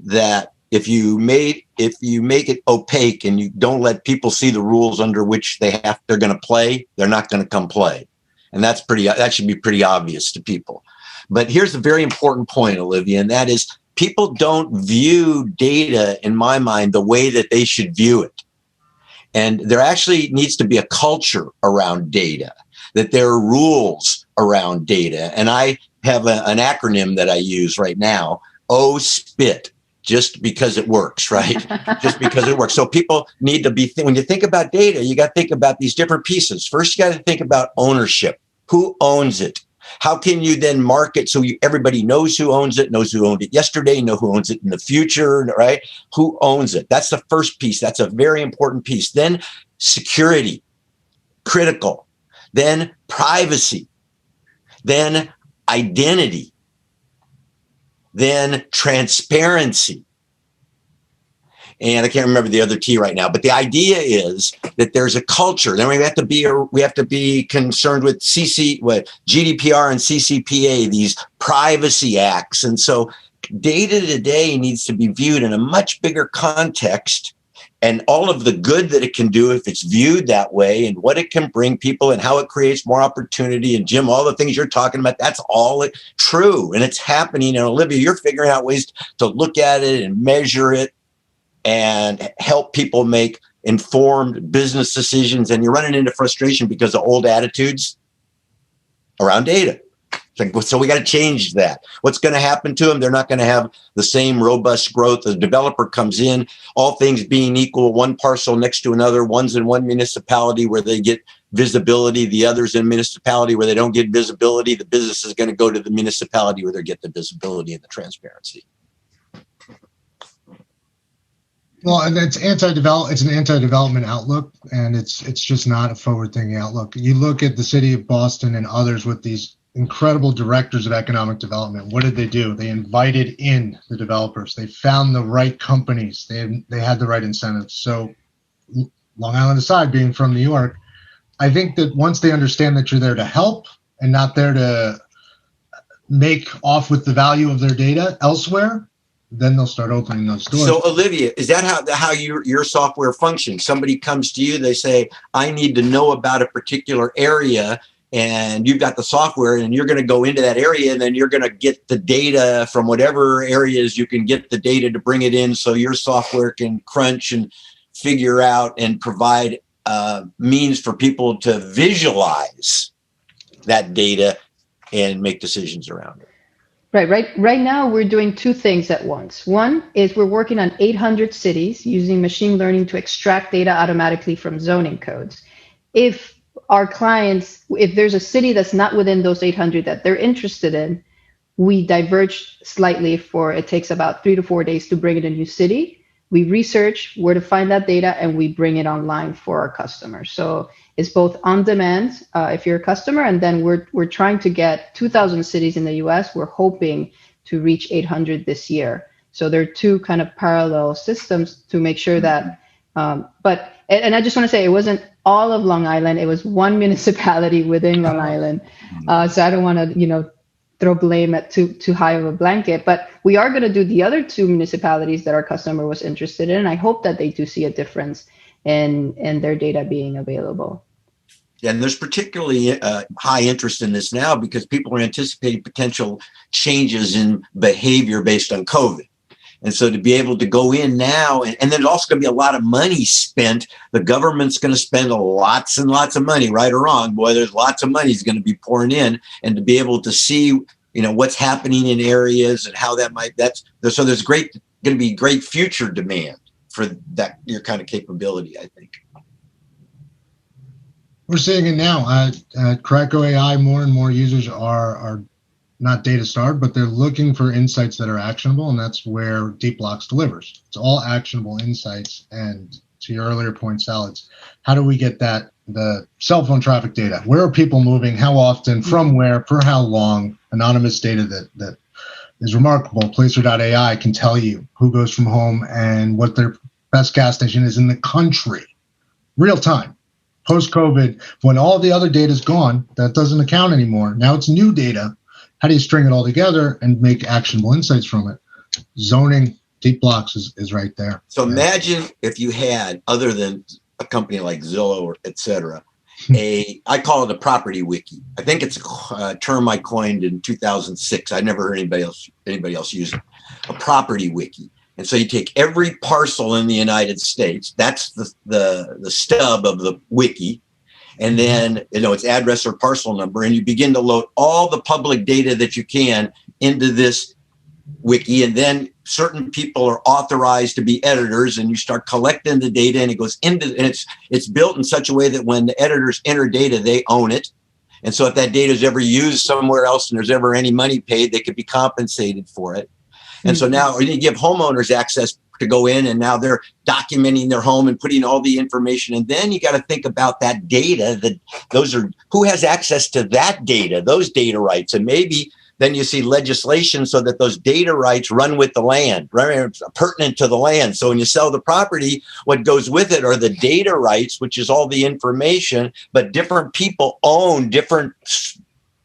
that if you make it opaque and you don't let people see the rules under which they're going to play, they're not going to come play, and that should be pretty obvious to people. But here's a very important point, Olivia, and that is people don't view data, in my mind, the way that they should view it. And there actually needs to be a culture around data, that there are rules around data. And I have an acronym that I use right now, OSPIT, just because it works, right? Just because it works. So people need to be, when you think about data, you got to think about these different pieces. First, you got to think about ownership. Who owns it? How can you then market so everybody knows who owns it, knows who owned it yesterday, know who owns it in the future, right? Who owns it? That's the first piece. That's a very important piece. Then security, critical. Then privacy. Then identity. Then transparency. And I can't remember the other T right now, but the idea is that there's a culture. Then we have to be concerned with GDPR and CCPA, these privacy acts. And so data today needs to be viewed in a much bigger context, and all of the good that it can do if it's viewed that way, and what it can bring people and how it creates more opportunity. And Jim, all the things you're talking about, that's all true. And it's happening. And Olivia, you're figuring out ways to look at it and measure it and help people make informed business decisions. And you're running into frustration because of old attitudes around data. So we got to change that. What's going to happen to them? They're not going to have the same robust growth. The developer comes in, all things being equal, one parcel next to another. One's in one municipality where they get visibility. The other's in a municipality where they don't get visibility. The business is going to go to the municipality where they get the visibility and the transparency. Well, and it's an anti-development outlook, and it's just not a forward-thinking outlook. You look at the city of Boston and others with these incredible directors of economic development. What did they do? They invited in the developers. They found the right companies. They had the right incentives. So Long Island aside, being from New York, I think that once they understand that you're there to help and not there to make off with the value of their data elsewhere, then they'll start opening those doors. So Olivia, is that how your software functions? Somebody comes to you, they say, I need to know about a particular area, and you've got the software, and you're going to go into that area, and then you're going to get the data from whatever areas you can get the data to bring it in, so your software can crunch and figure out and provide means for people to visualize that data and make decisions around it. Right now, we're doing two things at once. One is we're working on 800 cities using machine learning to extract data automatically from zoning codes. If our clients, if there's a city that's not within those 800 that they're interested in, we diverge slightly it takes about 3 to 4 days to bring in a new city. We research where to find that data, and we bring it online for our customers. So it's both on demand if you're a customer, and then we're trying to get 2,000 cities in the US. We're hoping to reach 800 this year. So there are two kind of parallel systems to make sure that, but I just want to say it wasn't all of Long Island. It was one municipality within Long Island. So I don't want to, throw blame at too high of a blanket, but we are going to do the other two municipalities that our customer was interested in. And I hope that they do see a difference in their data being available. And there's particularly high interest in this now because people are anticipating potential changes in behavior based on COVID. And so to be able to go in now, and there's also going to be a lot of money spent. The government's going to spend lots and lots of money, right or wrong. Boy, there's lots of money is going to be pouring in, and to be able to see, what's happening in areas and how that might, so there's going to be great future demand for that, your kind of capability, I think. We're seeing it now at CRECo.ai. More and more users are not data starved, but they're looking for insights that are actionable, and that's where Deep Blocks delivers. It's all actionable insights. And to your earlier point, Sal, it's how do we get the cell phone traffic data? Where are people moving? How often? From where? For how long? Anonymous data that is remarkable. Placer.ai can tell you who goes from home and what their best gas station is in the country, real time. Post-COVID, when all the other data is gone, that doesn't account anymore. Now it's new data. How do you string it all together and make actionable insights from it? Zoning, Deep Blocks is right there. So imagine if you had, other than a company like Zillow or et cetera, I call it a property wiki. I think it's a term I coined in 2006. I never heard anybody else use it. A property wiki. And so you take every parcel in the United States, that's the stub of the wiki, and then it's address or parcel number, and you begin to load all the public data that you can into this wiki, and then certain people are authorized to be editors, and you start collecting the data, and it goes into, and it's built in such a way that when the editors enter data, they own it. And so if that data is ever used somewhere else and there's ever any money paid, they could be compensated for it. And so now you give homeowners access to go in, and now they're documenting their home and putting all the information. And then you got to think about that data, who has access to that data, those data rights. And maybe then you see legislation so that those data rights run with the land, right? Pertinent to the land. So when you sell the property, what goes with it are the data rights, which is all the information, but different people own different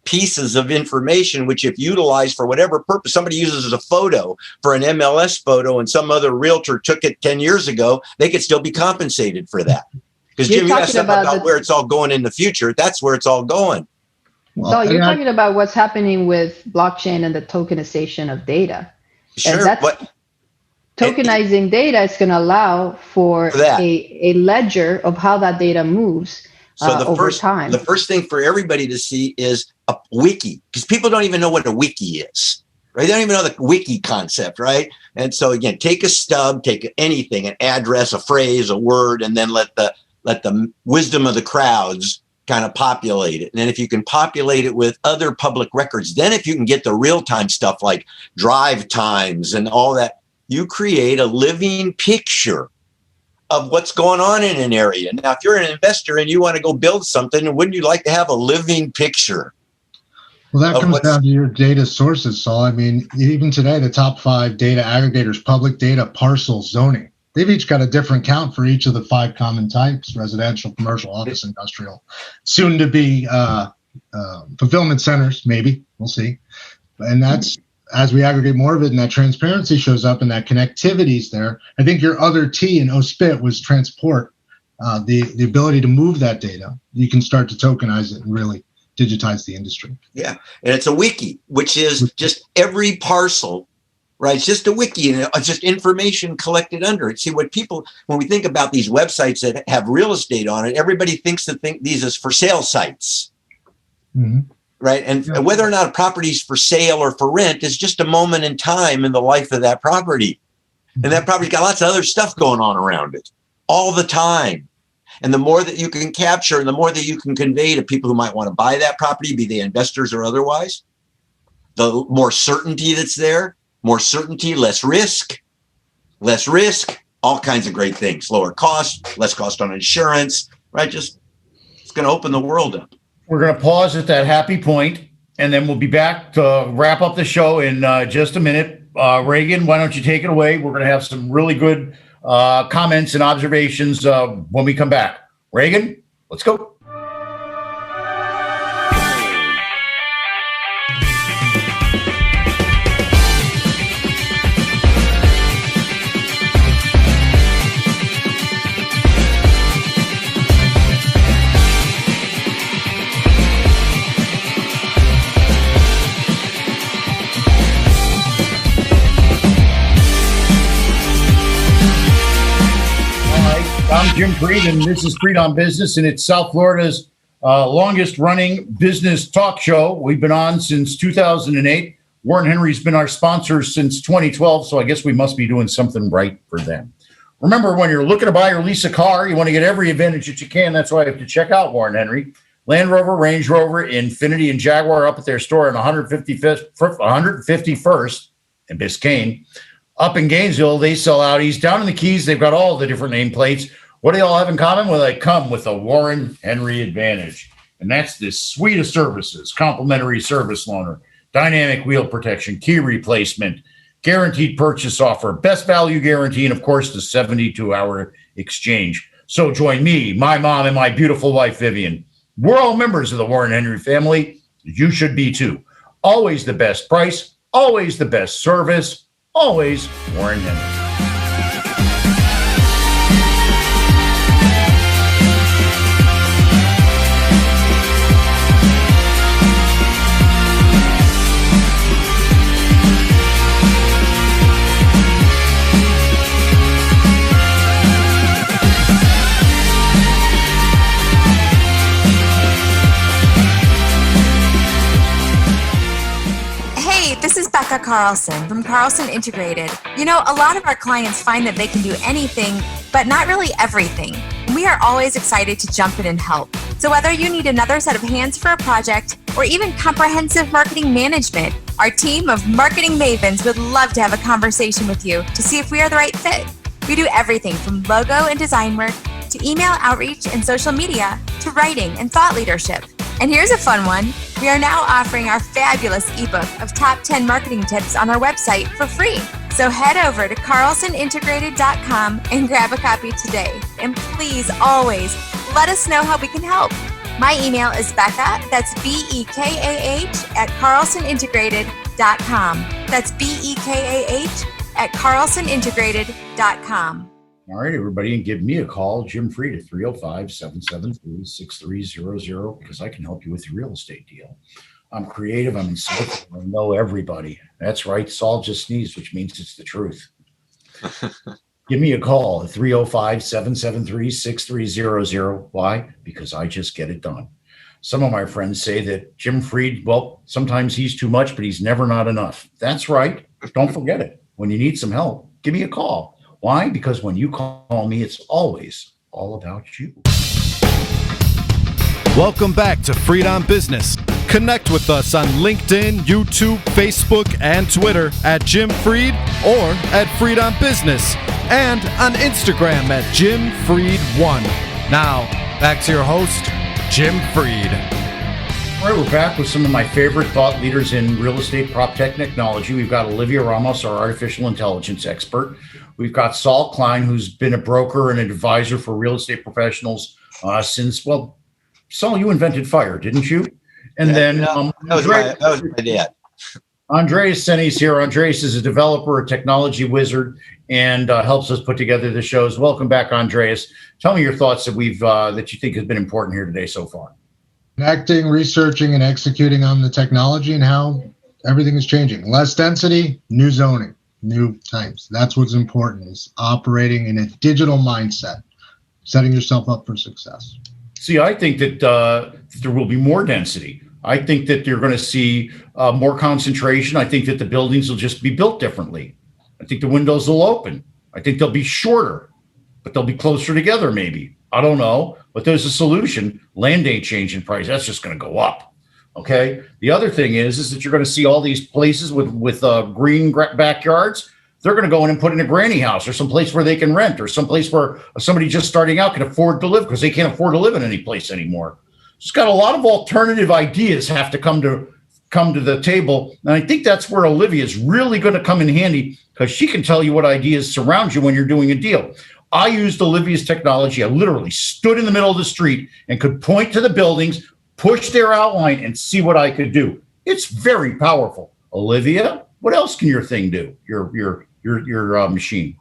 pieces of information, which if utilized for whatever purpose, somebody uses as a photo for an MLS photo and some other realtor took it 10 years ago, they could still be compensated for that. Because Jim, you asked about where it's all going in the future. That's where it's all going. Well, so you're talking about what's happening with blockchain and the tokenization of data. Sure. And that's tokenizing data is going to allow for a ledger of how that data moves. So the first thing for everybody to see is a wiki, because people don't even know what a wiki is, right? They don't even know the wiki concept, right? And so again, take a stub, take anything, an address, a phrase, a word, and then let the wisdom of the crowds kind of populate it. And then if you can populate it with other public records, then if you can get the real-time stuff like drive times and all that, you create a living picture of what's going on in an area. Now, if you're an investor and you want to go build something, wouldn't you like to have a living picture? Well, that comes down to your data sources, Saul. I mean, even today, the top 5 data aggregators, public data, parcels, zoning, they've each got a different count for each of the 5 common types: residential, commercial, office, industrial, soon to be fulfillment centers, maybe. We'll see. And that's, as we aggregate more of it and that transparency shows up and that connectivity is there. I think your other T in OSPIT was transport, the ability to move that data. You can start to tokenize it and really digitize the industry. Yeah. And it's a wiki, which is just every parcel, right? It's just a wiki, and it's just information collected under it. See, when we think about these websites that have real estate on it, everybody thinks these as for sale sites. Mm-hmm. Right. And whether or not a property is for sale or for rent is just a moment in time in the life of that property. And that property's got lots of other stuff going on around it all the time. And the more that you can capture and the more that you can convey to people who might want to buy that property, be they investors or otherwise, the more certainty that's there, more certainty, less risk, all kinds of great things, lower cost, less cost on insurance, right? It's going to open the world up. We're going to pause at that happy point, and then we'll be back to wrap up the show in just a minute. Reagan, why don't you take it away? We're going to have some really good comments and observations when we come back. Reagan, let's go. I'm Jim Freed, and this is Freed on Business, and it's South Florida's longest running business talk show. We've been on since 2008. Warren Henry's been our sponsor since 2012, so I guess we must be doing something right for them. Remember, when you're looking to buy or lease a car, you want to get every advantage that you can. That's why you have to check out Warren Henry. Land Rover, Range Rover, Infiniti, and Jaguar up at their store on 151st in Biscayne. Up in Gainesville, they sell Audis. Down in the Keys, they've got all the different nameplates. What do they all have in common? Well, they come with a Warren Henry advantage. And that's this suite of services: complimentary service loaner, dynamic wheel protection, key replacement, guaranteed purchase offer, best value guarantee, and of course, the 72-hour exchange. So join me, my mom, and my beautiful wife, Vivian. We're all members of the Warren Henry family. You should be too. Always the best price, always the best service, always Warren Henry. This is Becca Carlson from Carlson Integrated. You know, a lot of our clients find that they can do anything, but not really everything. We are always excited to jump in and help. So whether you need another set of hands for a project or even comprehensive marketing management, our team of marketing mavens would love to have a conversation with you to see if we are the right fit. We do everything from logo and design work to email outreach and social media to writing and thought leadership. And here's a fun one. We are now offering our fabulous ebook of top 10 marketing tips on our website for free. So head over to carlsonintegrated.com and grab a copy today. And please always let us know how we can help. My email is Becca, that's BEKAH @carlsonintegrated.com. That's BEKAH @carlsonintegrated.com. All right, everybody, and give me a call, Jim Freed, at 305-773-6300, because I can help you with your real estate deal. I'm creative, I'm insightful, I know everybody. That's right, Saul just sneezed, which means it's the truth. Give me a call at 305-773-6300. Why? Because I just get it done. Some of my friends say that Jim Freed, well, sometimes he's too much, but he's never not enough. That's right. Don't forget it. When you need some help, give me a call. Why? Because when you call me, it's always all about you. Welcome back to Freed on Business. Connect with us on LinkedIn, YouTube, Facebook, and Twitter at Jim Freed or at Freed on Business, and on Instagram at Jim Freed1. Now, back to your host, Jim Freed. All right, we're back with some of my favorite thought leaders in real estate, prop tech, technology. We've got Olivia Ramos, our artificial intelligence expert. We've got Saul Klein, who's been a broker and an advisor for real estate professionals since, well, Saul, you invented fire, didn't you? And then that was my dad. Andreas Senie's here. Andreas is a developer, a technology wizard, and helps us put together the shows. Welcome back, Andreas. Tell me your thoughts that that you think has been important here today so far. Connecting, researching, and executing on the technology and how everything is changing. Less density, new zoning, new types. That's what's important, is operating in a digital mindset, setting yourself up for success. See, I think that there will be more density. I think that you're going to see more concentration. I think that the buildings will just be built differently. I think the windows will open. I think they'll be shorter, but they'll be closer together maybe. I don't know, but there's a solution. Land ain't changing price. That's just going to go up. Okay. The other thing is that you're going to see all these places with green backyards. They're going to go in and put in a granny house or some place where they can rent, or some place where somebody just starting out can afford to live, because they can't afford to live in any place anymore. It's got a lot of alternative ideas have to come to the table. And I think that's where Olivia is really going to come in handy, because she can tell you what ideas surround you when you're doing a deal. I used Olivia's technology. I literally stood in the middle of the street and could point to the buildings, push their outline, and see what I could do. It's very powerful. Olivia, what else can your thing do? Your machine.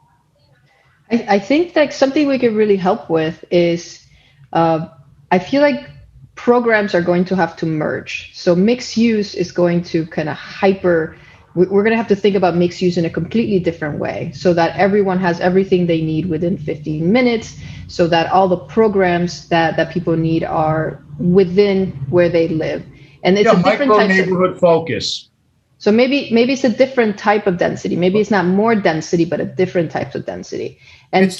I think like something we could really help with is, I feel like programs are going to have to merge. So mixed use is going to kind of hyper we're going to have to think about mixed use in a completely different way, so that everyone has everything they need within 15 minutes, so that all the programs that people need are within where they live. And it's a different type neighborhood focus. So maybe it's a different type of density. Maybe it's not more density, but a different type of density. And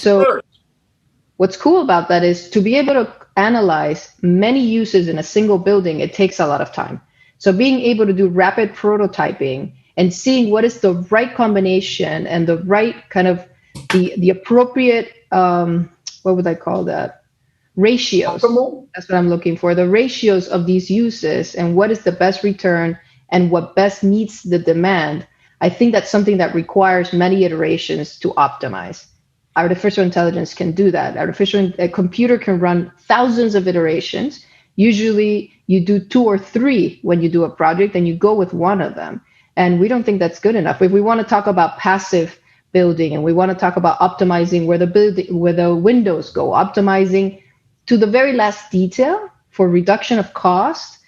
what's cool about that is to be able to analyze many uses in a single building, it takes a lot of time. So being able to do rapid prototyping and seeing what is the right combination and the right kind of the appropriate, what would I call that? Ratios. That's what I'm looking for. The ratios of these uses and what is the best return and what best meets the demand. I think that's something that requires many iterations to optimize. Artificial intelligence can do that. A computer can run thousands of iterations. Usually you do 2 or 3 when you do a project, and you go with one of them. And we don't think that's good enough. If we want to talk about passive building, and we want to talk about optimizing where the windows go, optimizing to the very last detail for reduction of cost,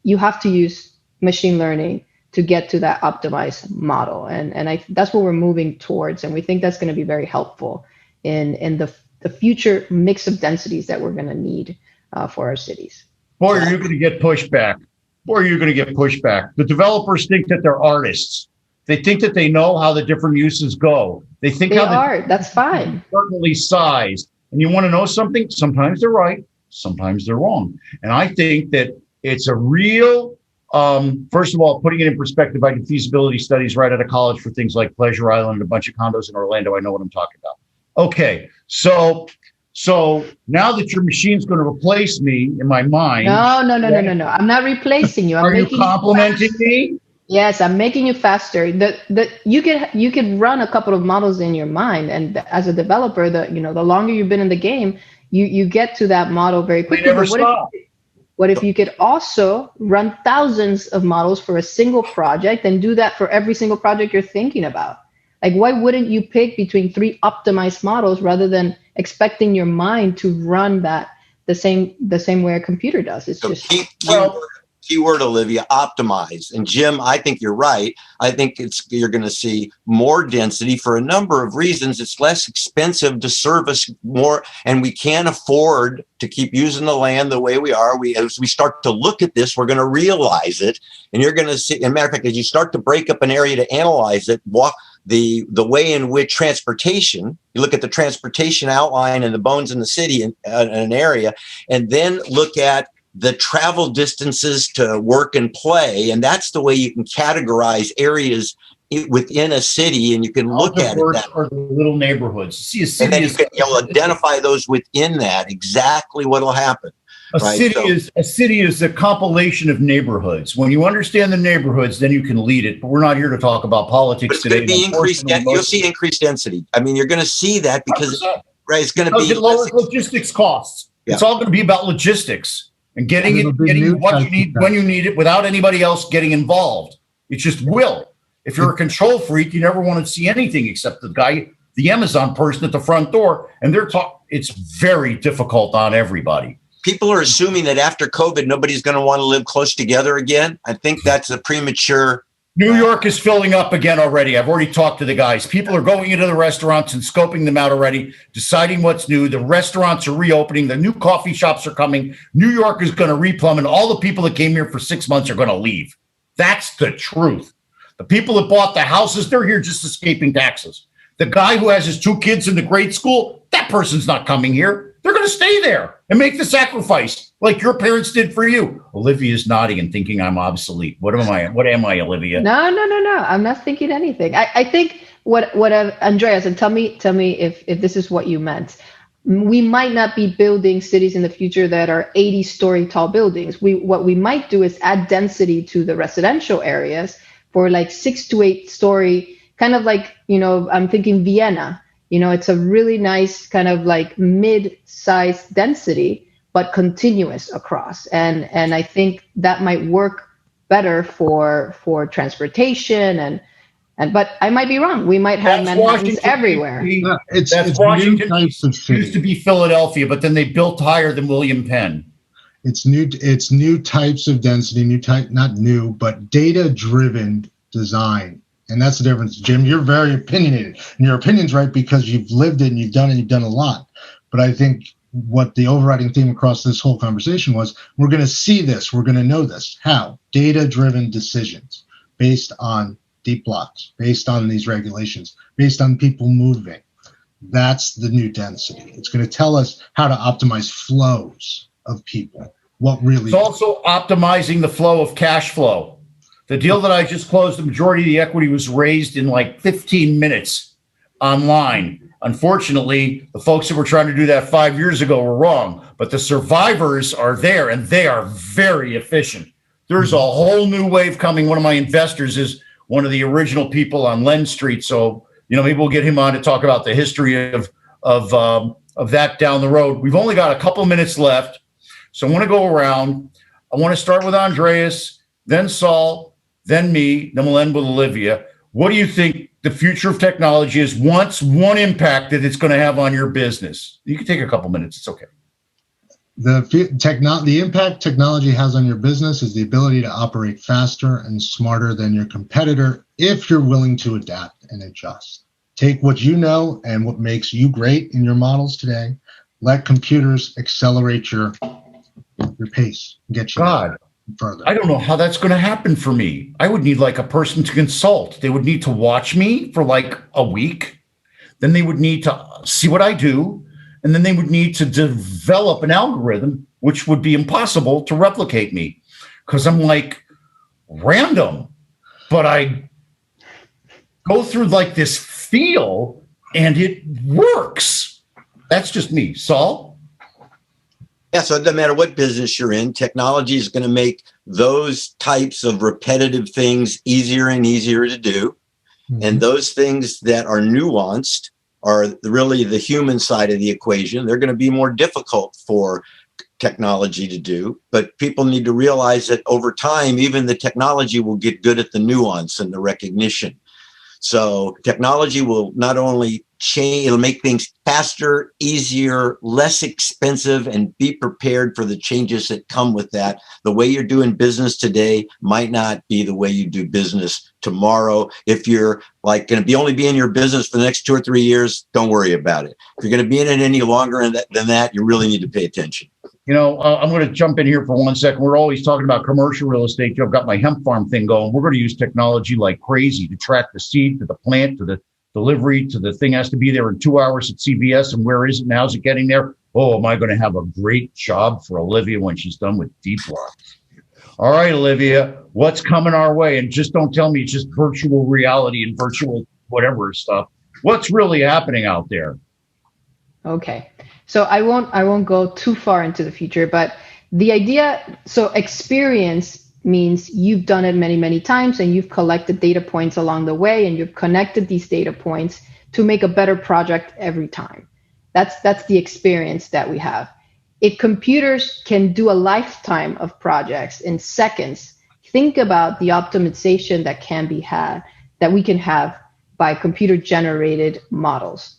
you have to use machine learning to get to that optimized model. And that's what we're moving towards. And we think that's going to be very helpful in the future mix of densities that we're going to need for our cities. Boy, are you going to get pushback. The developers think that they're artists. They think that they know how the different uses go. They think that's fine. Certainly sized. And you want to know something? Sometimes they're right. Sometimes they're wrong. And I think that it's a real, first of all, putting it in perspective, I did feasibility studies right out of college for things like Pleasure Island and a bunch of condos in Orlando. I know what I'm talking about. Okay, so now that your machine's going to replace me in my mind. No. I'm not replacing you. Are you complimenting me? Yes, I'm making you faster. You can run a couple of models in your mind, and as a developer, the longer you've been in the game, you get to that model very quickly. They never stop. What if you could also run thousands of models for a single project and do that for every single project you're thinking about? Like, why wouldn't you pick between 3 optimized models rather than expecting your mind to run that the same way a computer does? It's so just keyword, Olivia, optimize. And Jim, I think you're right. I think you're going to see more density for a number of reasons. It's less expensive to service more, and we can't afford to keep using the land the way we are. As we start to look at this, we're going to realize it. And you're going to see, as a matter of fact, as you start to break up an area to analyze it, the way in which transportation, you look at the transportation outline and the bones in the city in an area, and then look at the travel distances to work and play. And that's the way you can categorize areas within a city, and you can look at it. Or the little neighborhoods. See, a city and then you'll identify those within that, exactly what will happen. A city is a compilation of neighborhoods. When you understand the neighborhoods, then you can lead it. But we're not here to talk about politics today. It's going to be increased. You'll see increased density. I mean, you're going to see that because it's going to be lower logistics costs. Yeah. It's all going to be about logistics and getting what you need when you need it without anybody else getting involved. It just will. If you're a control freak, you never want to see anything except the Amazon person at the front door, and it's very difficult on everybody. People are assuming that after COVID, nobody's going to want to live close together again. I think that's a premature. New York is filling up again already. I've already talked to the guys. People are going into the restaurants and scoping them out already, deciding what's new. The restaurants are reopening. The new coffee shops are coming. New York is going to replumb, and all the people that came here for 6 months are going to leave. That's the truth. The people that bought the houses, they're here just escaping taxes. The guy who has his 2 kids in the grade school, that person's not coming here. They're going to stay there and make the sacrifice like your parents did for you. Olivia's nodding and thinking I'm obsolete. What am I, Olivia? No. I'm not thinking anything. I think what Andreas, and tell me if this is what you meant. We might not be building cities in the future that are 80-story tall buildings. What we might do is add density to the residential areas for like 6 to 8 story, kind of like, I'm thinking Vienna. It's a really nice kind of like mid-sized density, but continuous across. And I think that might work better for transportation but I might be wrong. We might have Manhattans everywhere. That's Washington. Used to be Philadelphia, but then they built higher than William Penn. It's new types of density, not new, but data-driven design. And that's the difference. Jim, you're very opinionated. And your opinion's right because you've lived it and you've done a lot. But I think what the overriding theme across this whole conversation was, we're going to see this. We're going to know this. How? Data-driven decisions based on deep blocks, based on these regulations, based on people moving. That's the new density. It's going to tell us how to optimize flows of people. What really? It's also optimizing the flow of cash flow. The deal that I just closed, the majority of the equity was raised in like 15 minutes online. Unfortunately, the folks that were trying to do that 5 years ago were wrong, but the survivors are there and they are very efficient. There's a whole new wave coming. One of my investors is one of the original people on Len Street. So, maybe we'll get him on to talk about the history of that down the road. We've only got a couple minutes left. So I want to go around. I want to start with Andreas, then Saul, then me, then we'll end with Olivia. What do you think the future of technology is? One impact that it's going to have on your business. You can take a couple minutes. It's okay. The impact technology has on your business is the ability to operate faster and smarter than your competitor if you're willing to adapt and adjust. Take what you know and what makes you great in your models today. Let computers accelerate your pace, get you further. I don't know how that's going to happen for me. I would need like a person to consult. They would need to watch me for like a week. Then they would need to see what I do. And then they would need to develop an algorithm, which would be impossible to replicate me because I'm like random. But I go through like this feel and it works. That's just me. Saul? Yeah, so it doesn't matter what business you're in, technology is going to make those types of repetitive things easier and easier to do. Mm-hmm. And those things that are nuanced are really the human side of the equation. They're going to be more difficult for technology to do, but people need to realize that over time, even the technology will get good at the nuance and the recognition. So technology will not only change, it'll make things faster, easier, less expensive, and be prepared for the changes that come with that. The way you're doing business today might not be the way you do business tomorrow. If you're like going to only be in your business for the next 2 or 3 years, don't worry about it. If you're going to be in it any longer than that, you really need to pay attention. I'm going to jump in here for 1 second. We're always talking about commercial real estate. I've got my hemp farm thing going. We're going to use technology like crazy to track the seed to the plant to the delivery to the thing has to be there in 2 hours at CVS. And where is it? And how's it getting there? Oh, am I going to have a great job for Olivia when she's done with deep blocks? All right, Olivia, what's coming our way? And just don't tell me it's just virtual reality and virtual whatever stuff. What's really happening out there? Okay. So I won't go too far into the future, but the idea, so experience means you've done it many, many times and you've collected data points along the way and you've connected these data points to make a better project every time. That's the experience that we have. If computers can do a lifetime of projects in seconds, think about the optimization that can be had, that we can have by computer generated models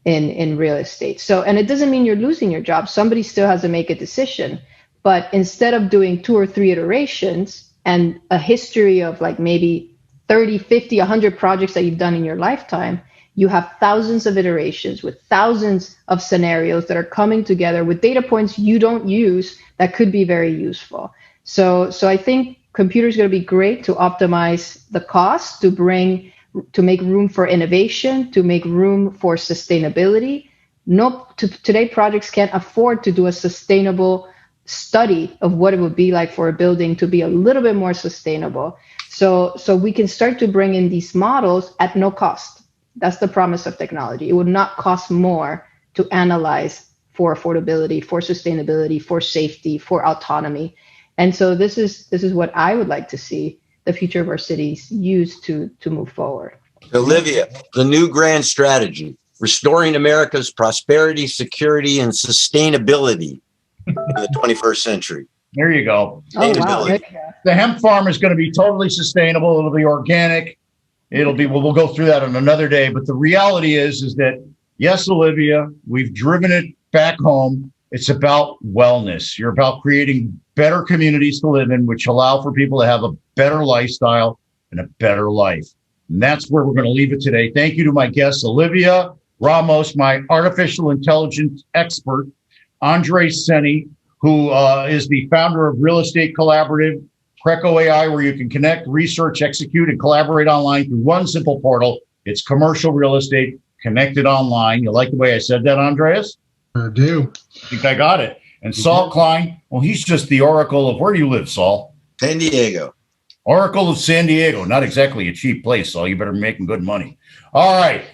in real estate. So, and it doesn't mean you're losing your job. Somebody still has to make a decision. But instead of doing 2 or 3 iterations and a history of like maybe 30, 50, 100 projects that you've done in your lifetime, you have thousands of iterations with thousands of scenarios that are coming together with data points you don't use that could be very useful. So I think computers are going to be great to optimize the cost, to make room for innovation, to make room for sustainability. Today projects can't afford to do a sustainable study of what it would be like for a building to be a little bit more sustainable. So we can start to bring in these models at no cost. That's the promise of technology. It would not cost more to analyze for affordability, for sustainability, for safety, for autonomy. And so this is what I would like to see the future of our cities use to move forward. Olivia, the new grand strategy, restoring America's prosperity, security, and sustainability in the 21st century. There you go. Oh, wow. The hemp farm is going to be totally sustainable. It'll be organic. We'll go through that on another day. But the reality is that, yes, Olivia, we've driven it back home. It's about wellness. You're about creating better communities to live in, which allow for people to have a better lifestyle. and a better life. And that's where we're going to leave it today. Thank you to my guests, Olivia Ramos, my artificial intelligence expert, Andreas Senie, who is the founder of Real Estate Collaborative, CRECo.ai, where you can connect, research, execute, and collaborate online through one simple portal. It's commercial real estate connected online. You like the way I said that, Andreas? I do. I think I got it. And Saul Klein, well, he's just the oracle of, where do you live, Saul? San Diego. Oracle of San Diego. Not exactly a cheap place, Saul. You better be making good money. All right.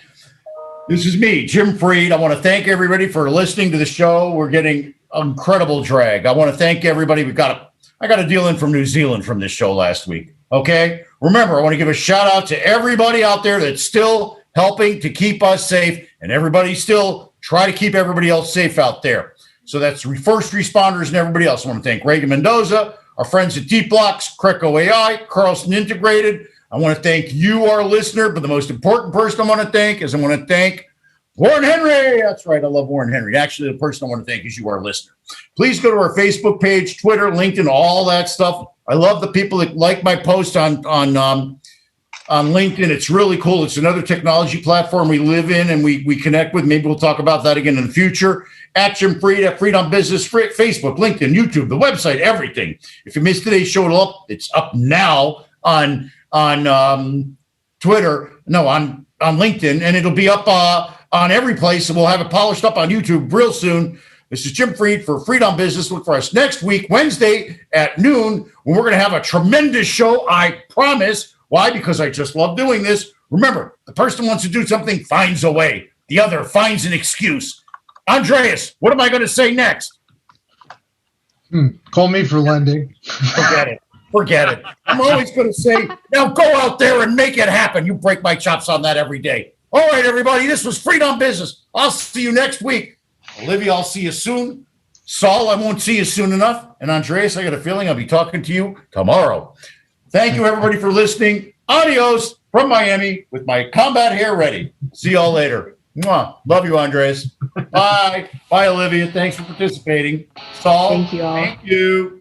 This is me, Jim Fried. I want to thank everybody for listening to the show. We're getting incredible drag. I want to thank everybody. I got a deal in from New Zealand from this show last week. Okay. Remember, I want to give a shout out to everybody out there that's still helping to keep us safe, and everybody still try to keep everybody else safe out there. So that's first responders and everybody else. I want to thank Reagan Mendoza, our friends at Deep Blocks, CRECo.ai, Carlson Integrated. I want to thank you, our listener, but the most important person I want to thank is I want to thank Warren Henry. That's right. I love Warren Henry. Actually, the person I want to thank is you, our listener. Please go to our Facebook page, Twitter, LinkedIn, all that stuff. I love the people that like my post on LinkedIn. It's really cool. It's another technology platform we live in and we connect with. Maybe we'll talk about that again in the future. At Jim Fried, at Fried on Business, Facebook, LinkedIn, YouTube, the website, everything. If you missed today's show, it's up now on Twitter. No, on LinkedIn, and it'll be up on every place, and we'll have it polished up on YouTube real soon. This is Jim Fried for Fried on Business. Look for us next week, Wednesday at noon, when we're going to have a tremendous show, I promise. Why? Because I just love doing this. Remember, the person who wants to do something finds a way. The other finds an excuse. Andreas, what am I going to say next? Call me for lending. Forget it. I'm always going to say, now go out there and make it happen. You break my chops on that every day. All right, everybody, this was Fried on Business. I'll see you next week. Olivia, I'll see you soon. Saul, I won't see you soon enough. And Andreas, I got a feeling I'll be talking to you tomorrow. Thank you, everybody, for listening. Adios from Miami with my combat hair ready. See y'all later. Mwah. Love you, Andreas. Bye. Bye, Olivia. Thanks for participating. Saul. Thank you all. Thank you.